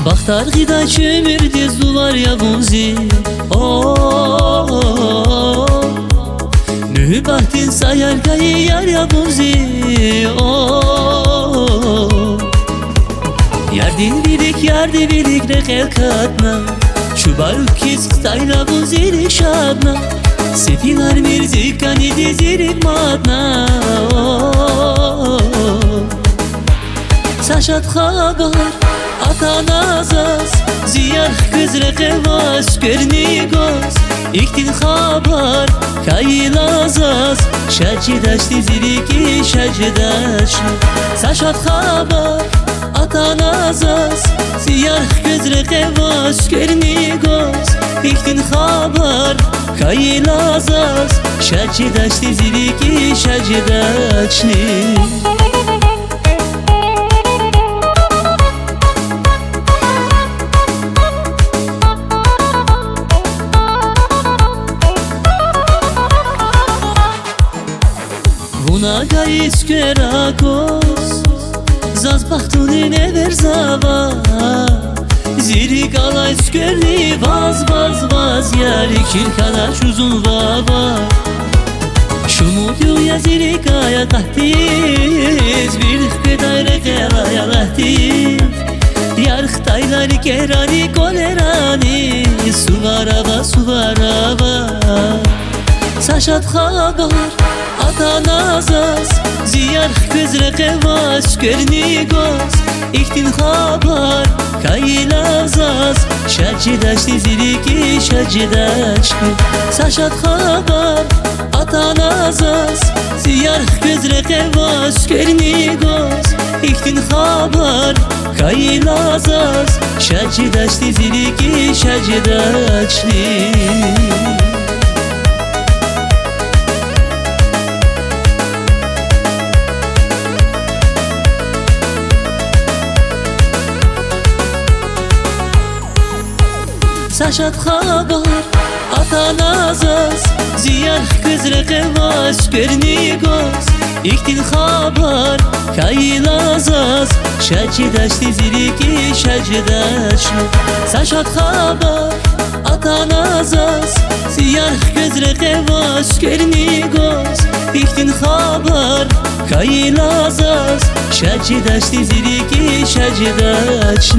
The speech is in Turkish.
Бахтар гида чөмірде зулар я бунзи Nühü bahtin sayar gayı yar ya bунзи Yardi bilik rekel katna Şu baruk kis kıtayla bунзи şadna Sefilar mirzikani dizirik madna Saşat khagar Atanazas Ziyar kızra kevas Görni goz İktin khabar Kayilazas Şacidaş diziriki şacidaş Saşat khabar Atanazas Ziyar kızra kevas Görni goz İktin khabar Kayilazas Şacidaş diziriki şacidaş Unaga iskerakos Zaz bahtuni never zava Zirik ala iskerli vaz Yari kirkadaş uzun vava Şumudu ya zirik aya tahtiz Birlik bedayre gelaya lahtiz Yar xtayları kerani kolerani Suvarava Saşat khagar Atanazas Ziyar kızra kevas Görni goz İktin khabar Kayilazas Şacidaş diziriki şacidaş Saşat khabar Atanazas Ziyar kızra kevas Görni goz İktin khabar Kayilazas Şacidaş diziriki şacidaş Saşat khabar Atanazas Ziyar kızra kevas Görni goz İktin khabar Kayilazas Şacidaş diziriki şacidaş Saşat khabar Atanazas Ziyar kızra kevas Görni goz İktin khabar Kayilazas Şacidaş diziriki şacidaş